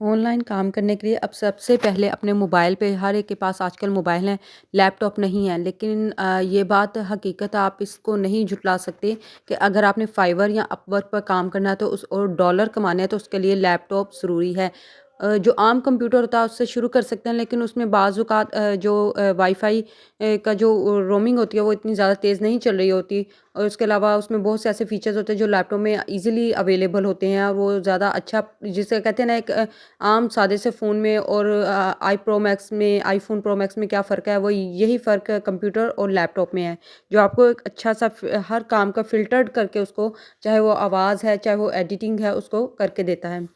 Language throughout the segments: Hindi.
ऑनलाइन काम करने के लिए अब सबसे पहले अपने मोबाइल पे हर एक के पास आजकल मोबाइल हैं, लैपटॉप नहीं है। लेकिन ये बात हकीकत आप इसको नहीं झुटला सकते कि अगर आपने फाइवर या अपवर्क पर काम करना है तो उस और डॉलर कमाने हैं तो उसके लिए लैपटॉप ज़रूरी है। जो आम कंप्यूटर होता है उससे शुरू कर सकते हैं, लेकिन उसमें बाज़ औक़ात जो वाईफ़ाई का जो रोमिंग होती है वो इतनी ज़्यादा तेज़ नहीं चल रही होती। और उसके अलावा उसमें बहुत से ऐसे फ़ीचर्स होते हैं जो लैपटॉप में ईज़िली अवेलेबल होते हैं और वो ज़्यादा अच्छा, जिसे कहते हैं ना, एक आम सादे से फ़ोन में और आईफ़ोन प्रो मैक्स में क्या फ़र्क है, वो यही फ़र्क कंप्यूटर और लैपटॉप में है। जो आपको एक अच्छा-सा हर काम का फ़िल्टर्ड करके उसको, चाहे वो आवाज़ है, चाहे वो एडिटिंग है, उसको करके देता है।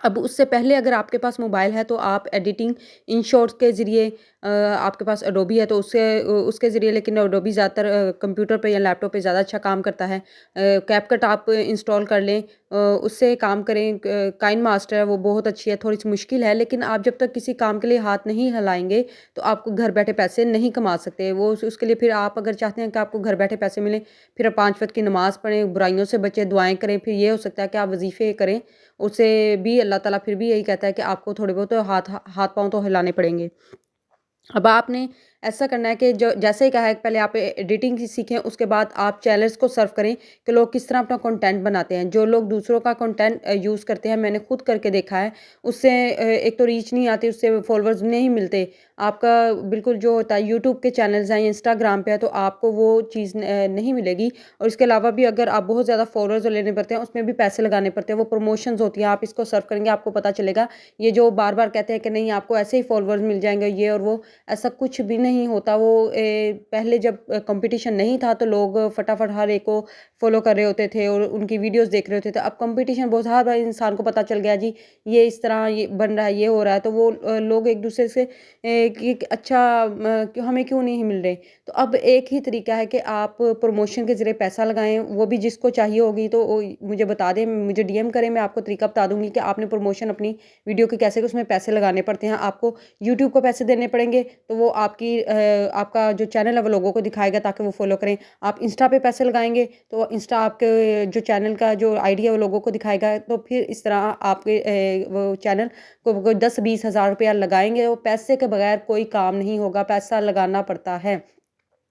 अब उससे पहले अगर आपके पास मोबाइल है तो आप एडिटिंग इन शॉर्ट्स के ज़रिए, आपके पास एडोबी है तो उसके ज़रिए, लेकिन एडोबी ज़्यादातर कंप्यूटर पे या लैपटॉप पे ज़्यादा अच्छा काम करता है। कैपकट आप इंस्टॉल कर लें, उससे काम करें। काइन मास्टर है वो बहुत अच्छी है, थोड़ी-सी मुश्किल है, लेकिन आप जब तक किसी काम के लिए हाथ नहीं हिलाएँगे तो आप घर बैठे पैसे नहीं कमा सकते। वो उसके लिए फिर आप अगर चाहते हैं कि आपको घर बैठे पैसे मिलें, फिर आप 5 वक़्त की नमाज़ पढ़ें, बुराइयों से बचें, दुआएँ करें, फिर ये हो सकता है कि आप वज़ीफ़े करें। उससे भी अल्लाह ताला फिर भी यही कहता है कि आपको थोड़े बहुत तो हाथ-पाँव तो हिलाने पड़ेंगे। अब आपने ऐसा करना है कि जो जैसे ही कहा है कि पहले आप एडिटिंग की सीखें, उसके बाद आप चैनल्स को सर्व करें कि लोग किस तरह अपना कंटेंट बनाते हैं। जो लोग दूसरों का कंटेंट यूज़ करते हैं, मैंने खुद करके देखा है, उससे एक तो रीच नहीं आती, उससे फॉलोअर्स नहीं मिलते। आपका बिल्कुल जो होता है, यूट्यूब के चैनल्स हैं, इंस्टाग्राम पे है, तो आपको वो चीज़ नहीं मिलेगी। और इसके अलावा भी अगर आप बहुत ज़्यादा फॉलोअर्स लेने पड़ते हैं, उसमें भी पैसे लगाने पड़ते हैं। वो प्रमोशंस होती हैं, आप इसको सर्व करेंगे, आपको पता चलेगा। ये जो बार-बार कहते हैं कि नहीं आपको ऐसे ही फॉलोअर्स मिल जाएँगे, ये और वो, ऐसा कुछ भी नहीं होता। वो पहले जब कंपटीशन नहीं था तो लोग फटाफट हर एक को फॉलो कर रहे होते थे और उनकी वीडियोस देख रहे होते थे। अब कंपटीशन बहुत, हर बार इंसान को पता चल गया जी ये इस तरह ये बन रहा है, ये हो रहा है, तो वो लोग एक दूसरे से कि अच्छा हमें क्यों नहीं मिल रहे। तो अब एक ही तरीका है कि आप प्रमोशन के ज़रिए पैसा लगाएं, वो भी जिसको चाहिए होगी तो वो मुझे बता दें, मुझे डीएम करें, मैं आपको तरीका बता दूंगी कि आपने प्रमोशन अपनी वीडियो के कैसे, उसमें पैसे लगाने पड़ते हैं। आपको यूट्यूब को पैसे देने पड़ेंगे तो वो आपका जो चैनल है वो लोगों को दिखाएगा ताकि वो फॉलो करें। आप इंस्टा पे पैसे लगाएँगे तो इंस्टा आपके जो चैनल का जो आईडी है वो लोगों को दिखाएगा। तो फिर इस तरह आपके वो चैनल को 10-20 हज़ार रुपया लगाएँगे, वो पैसे के बगैर कोई काम नहीं होगा, पैसा लगाना पड़ता है।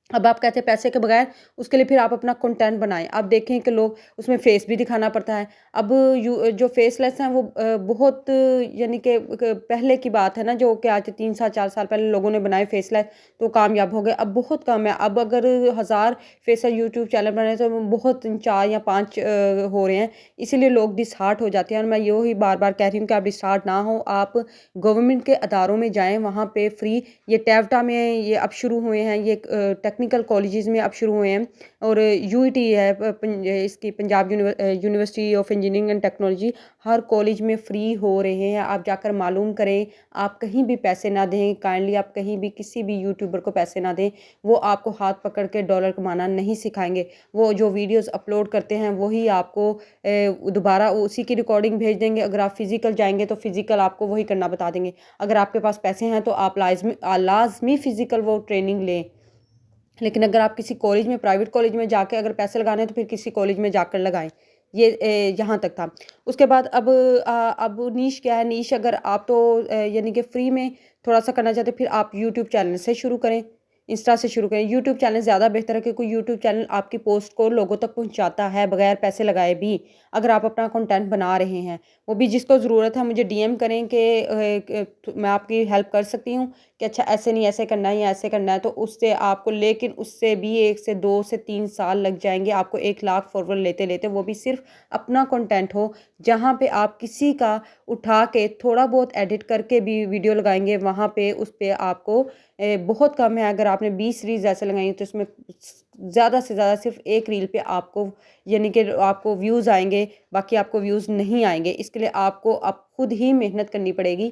अब आप कहते हैं पैसे के बगैर, उसके लिए फिर आप अपना कंटेंट बनाएँ। आप देखें कि लोग उसमें फेस भी दिखाना पड़ता है। अब जो फेसलेस हैं वो बहुत, यानी कि पहले की बात है ना, जो कि आज से 3 साल 4 साल पहले लोगों ने बनाए फेसलेस तो कामयाब हो गए। अब बहुत कम है। अब अगर 1000 फेसलेस यूट्यूब चैनल बनाए तो बहुत 4 या 5 हो रहे हैं। इसीलिए लोग डिसहार्ट हो जाते हैं और मैं यही बार-बार कह रही हूँ कि आप डिसहार्ट ना हो। आप गवर्नमेंट के अदारों में जाएँ, वहाँ पे फ्री, ये टैवटा में ये अब शुरू हुए हैं, ये टेक्निकल कॉलेजेस में अब शुरू हुए हैं। और यूईटी है, इसकी Punjab university of engineering and technology, her college में फ्री हो रहे हैं। आप जाकर मालूम करें। आप कहीं भी पैसे ना दें, काइंडली आप कहीं भी किसी भी यूट्यूबर को पैसे ना दें। वो आपको हाथ पकड़ के डॉलर कमाना नहीं सिखाएंगे। वो जो वीडियोस अपलोड करते हैं वही आपको दोबारा उसी की रिकॉर्डिंग भेज देंगे। अगर आप फिजिकल जाएंगे तो फिजिकल आपको वही करना बता देंगे। अगर आपके पास पैसे हैं तो आप लाजमी फिजिकल वो ट्रेनिंग लें। लेकिन अगर आप किसी कॉलेज में, प्राइवेट कॉलेज में जाके अगर पैसे लगाने हैं तो फिर किसी कॉलेज में जाकर लगाएँ। ये यहाँ तक था। उसके बाद अब नीश क्या है, नीश अगर आप तो यानी कि फ्री में थोड़ा-सा करना चाहते हैं, फिर आप यूट्यूब चैनल से शुरू करें, इंस्टा से शुरू करें। यूट्यूब चैनल ज़्यादा बेहतर है क्योंकि यूट्यूब चैनल आपकी पोस्ट को लोगों तक पहुँचाता है बगैर पैसे लगाए भी, अगर आप अपना कंटेंट बना रहे हैं। वो भी जिसको ज़रूरत है मुझे डीएम करें कि मैं आपकी हेल्प कर सकती हूँ कि अच्छा ऐसे नहीं ऐसे करना है या ऐसे करना है, तो उससे आपको, लेकिन उससे भी 1 से 2 से 3 साल लग जाएँगे आपको 1 लाख फॉलोवर लेते-लेते, वो भी सिर्फ़ अपना कंटेंट हो, जहाँ पे आप किसी का उठा के थोड़ा बहुत एडिट करके भी वीडियो लगाएँगे, वहाँ पे उस पे आपको बहुत कम है। अगर आपने 20 रील्स ऐसे लगाई हैं तो इसमें ज़्यादा से ज़्यादा सिर्फ़ 1 रील पे आपको, यानी कि आपको व्यूज़ आएँगे, बाकी आपको व्यूज़ नहीं आएँगे। इसके लिए आपको अब खुद ही मेहनत करनी पड़ेगी।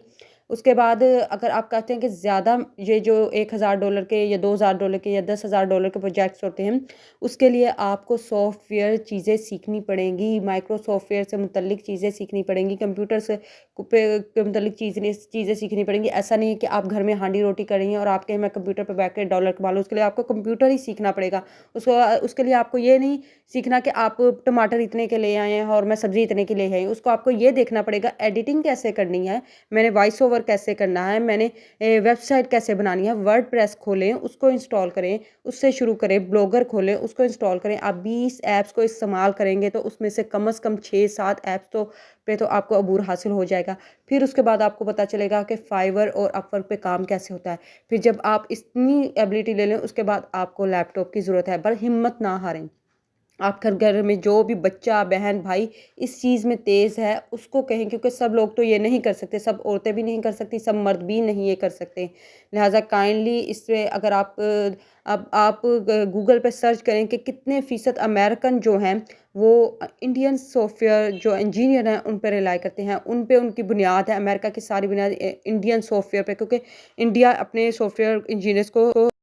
उसके बाद अगर आप कहते हैं कि ज़्यादा ये जो $1000 के या $2000 के या $10,000 के प्रोजेक्ट्स होते हैं, उसके लिए आपको सॉफ्टवेयर चीज़ें सीखनी पड़ेंगी, माइक्रो सॉफ्टवेयर से मुतल्लिक चीज़ें सीखनी पड़ेंगी, कंप्यूटर से के मुतल्लिक चीज़ें सीखनी पड़ेंगी। ऐसा नहीं है कि आप घर में हांडी-रोटी कर रही हैं और आप कहें मैं कंप्यूटर पे बैठ के डॉलर कमा लूँ, उसके लिए आपको कंप्यूटर ही सीखना पड़ेगा। उसके लिए आपको ये नहीं सीखना कि आप टमाटर इतने के ले आए हैं और मैं सब्ज़ी इतने की ले आई हूँ। उसको आपको ये देखना पड़ेगा एडिटिंग कैसे करनी है, मैंने वॉइस ओवर कैसे करना है, मैंने वेबसाइट कैसे बनानी है, वर्डप्रेस खोलें, उसको इंस्टॉल करें, उससे शुरू करें, ब्लॉगर खोलें, उसको इंस्टॉल करें। आप 20 ऐप्स को इस्तेमाल करेंगे तो उसमें से कम 6-7 ऐप्स तो आपको अबूर हासिल हो जाएगा। फिर उसके बाद आपको पता चलेगा कि फाइवर और अपवर्क पे काम कैसे होता है। फिर जब आप इतनी एबिलिटी ले लें उसके बाद आपको लैपटॉप की ज़रूरत है, पर हिम्मत ना हारें। आपके घर में जो भी बच्चा, बहन, भाई इस चीज़ में तेज़ है, उसको कहें क्योंकि सब लोग तो ये नहीं कर सकते, सब औरतें भी नहीं कर सकती, सब मर्द भी नहीं ये कर सकते। लिहाज़ा काइंडली इससे अगर अब आप गूगल पे सर्च करें कि कितने फ़ीसद अमेरिकन जो हैं, वो इंडियन सॉफ्टवेयर जो इंजीनियर हैं, उन पे रिलाय करते हैं। उन पे उनकी बुनियाद है, अमेरिका की सारी बुनियाद इंडियन सॉफ्टवेयर पे क्योंकि इंडिया अपने सॉफ्टवेयर इंजीनियर्स को